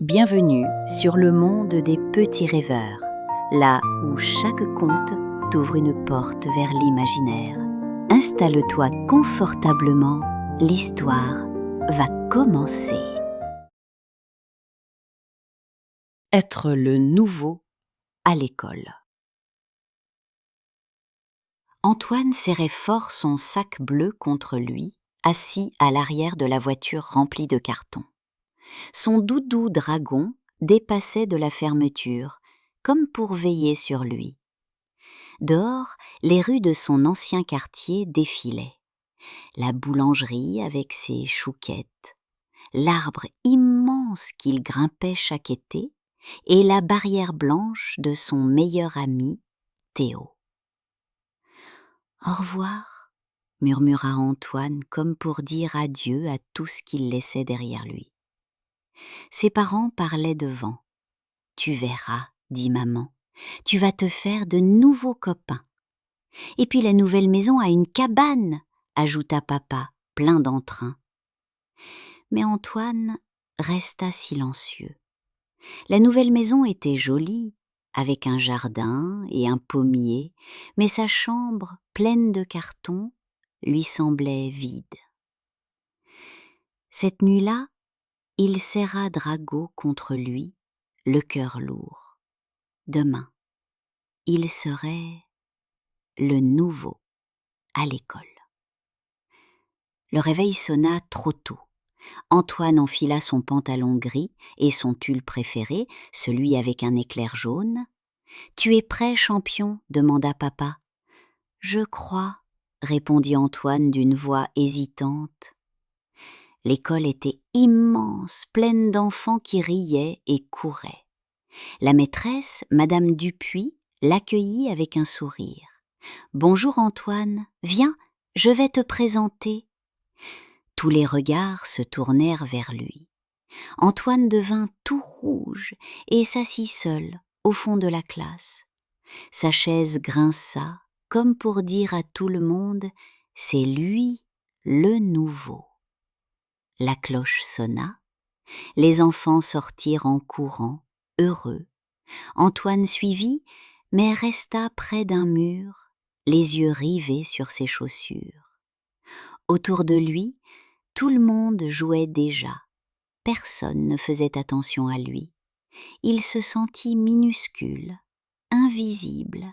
Bienvenue sur le monde des petits rêveurs, là où chaque conte t'ouvre une porte vers l'imaginaire. Installe-toi confortablement, l'histoire va commencer. Être le nouveau à l'école. Antoine serrait fort son sac bleu contre lui, assis à l'arrière de la voiture remplie de cartons. Son doudou dragon dépassait de la fermeture, comme pour veiller sur lui. Dehors, les rues de son ancien quartier défilaient. La boulangerie avec ses chouquettes, l'arbre immense qu'il grimpait chaque été, et la barrière blanche de son meilleur ami, Théo. « Au revoir », murmura Antoine comme pour dire adieu à tout ce qu'il laissait derrière lui. Ses parents parlaient devant. « Tu verras, dit maman, tu vas te faire de nouveaux copains. Et puis la nouvelle maison a une cabane, ajouta papa, plein d'entrain. Mais Antoine resta silencieux. La nouvelle maison était jolie, avec un jardin et un pommier, mais sa chambre, pleine de cartons, lui semblait vide. Cette nuit-là, il serra Drago contre lui, le cœur lourd. Demain, il serait le nouveau à l'école. Le réveil sonna trop tôt. Antoine enfila son pantalon gris et son tulle préféré, celui avec un éclair jaune. « Tu es prêt, champion ?» demanda papa. « Je crois, » répondit Antoine d'une voix hésitante. L'école était immense, pleine d'enfants qui riaient et couraient. La maîtresse, Madame Dupuis, l'accueillit avec un sourire. « Bonjour Antoine, viens, je vais te présenter. » Tous les regards se tournèrent vers lui. Antoine devint tout rouge et s'assit seul au fond de la classe. Sa chaise grinça, comme pour dire à tout le monde « c'est lui le nouveau ». La cloche sonna, les enfants sortirent en courant, heureux. Antoine suivit, mais resta près d'un mur, les yeux rivés sur ses chaussures. Autour de lui, tout le monde jouait déjà. Personne ne faisait attention à lui. Il se sentit minuscule, invisible.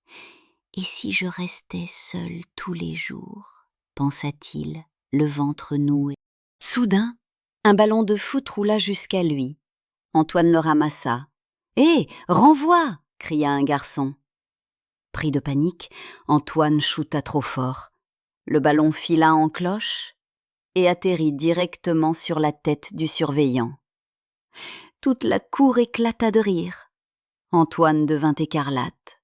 « Et si je restais seul tous les jours ?» pensa-t-il, le ventre noué. Soudain, un ballon de foot roula jusqu'à lui. Antoine le ramassa. « Hé, renvoie !» cria un garçon. Pris de panique, Antoine shoota trop fort. Le ballon fila en cloche et atterrit directement sur la tête du surveillant. Toute la cour éclata de rire. Antoine devint écarlate.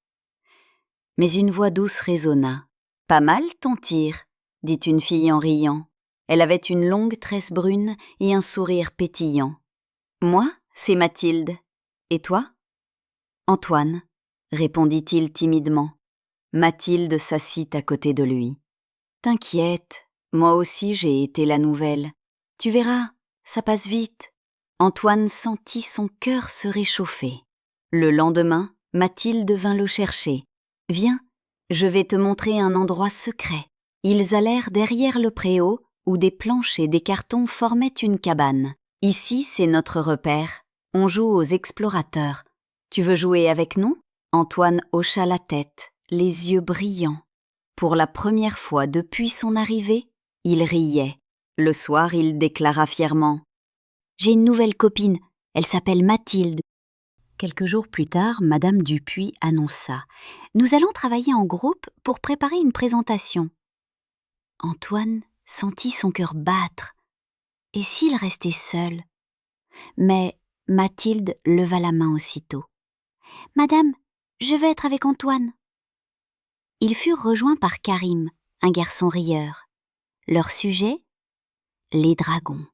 Mais une voix douce résonna. « Pas mal ton tir », dit une fille en riant. Elle avait une longue tresse brune et un sourire pétillant. « Moi, c'est Mathilde. Et toi ?»« Antoine », répondit-il timidement. Mathilde s'assit à côté de lui. « T'inquiète, moi aussi j'ai été la nouvelle. Tu verras, ça passe vite. » Antoine sentit son cœur se réchauffer. Le lendemain, Mathilde vint le chercher. « Viens, je vais te montrer un endroit secret. » Ils allèrent derrière le préau, où des planches et des cartons formaient une cabane. « Ici, c'est notre repère. On joue aux explorateurs. Tu veux jouer avec nous ?» Antoine hocha la tête, les yeux brillants. Pour la première fois depuis son arrivée, il riait. Le soir, il déclara fièrement « J'ai une nouvelle copine, elle s'appelle Mathilde. » Quelques jours plus tard, Madame Dupuis annonça « Nous allons travailler en groupe pour préparer une présentation. » Antoine sentit son cœur battre. Et s'il restait seul? Mais Mathilde leva la main aussitôt. « Madame, je veux être avec Antoine. » Ils furent rejoints par Karim, un garçon rieur. Leur sujet? Les dragons.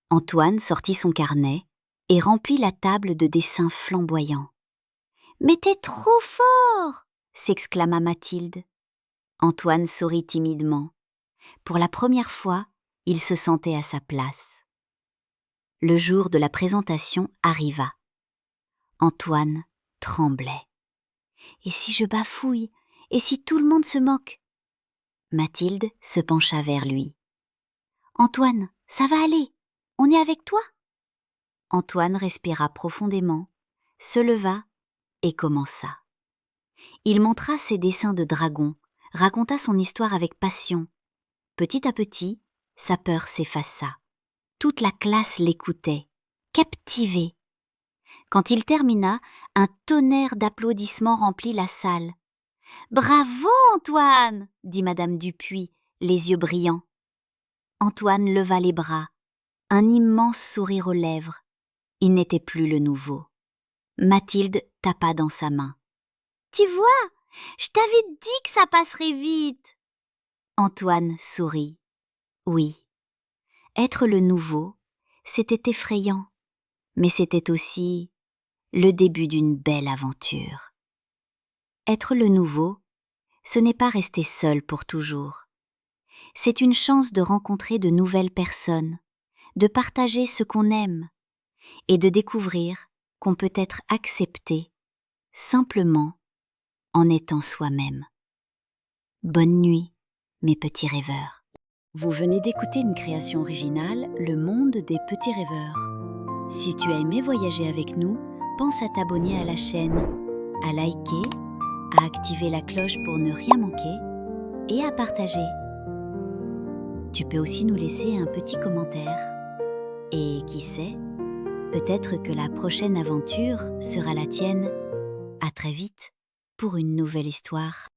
Antoine sortit son carnet et remplit la table de dessins flamboyants. « Mais t'es trop fort !» s'exclama Mathilde. Antoine sourit timidement. Pour la première fois, il se sentait à sa place. le jour de la présentation arriva. Antoine tremblait. « Et si je bafouille? Et si tout le monde se moque ?» Mathilde se pencha vers lui. « Antoine, ça va aller, on est avec toi ?» Antoine respira profondément, se leva et commença. Il montra ses dessins de dragon, raconta son histoire avec passion. Petit à petit, sa peur s'effaça. Toute la classe l'écoutait, captivée. Quand il termina, un tonnerre d'applaudissements remplit la salle. « Bravo, Antoine !» dit Madame Dupuis, les yeux brillants. Antoine leva les bras, un immense sourire aux lèvres. Il n'était plus le nouveau. Mathilde tapa dans sa main. « Tu vois, je t'avais dit que ça passerait vite !» Antoine sourit. Oui, être le nouveau, c'était effrayant, mais c'était aussi le début d'une belle aventure. Être le nouveau, ce n'est pas rester seul pour toujours. C'est une chance de rencontrer de nouvelles personnes, de partager ce qu'on aime et de découvrir qu'on peut être accepté simplement en étant soi-même. Bonne nuit, mes petits rêveurs. Vous venez d'écouter une création originale, Le Monde des Petits Rêveurs. Si tu as aimé voyager avec nous, pense à t'abonner à la chaîne, à liker, à activer la cloche pour ne rien manquer et à partager. Tu peux aussi nous laisser un petit commentaire. Et qui sait, peut-être que la prochaine aventure sera la tienne. À très vite pour une nouvelle histoire.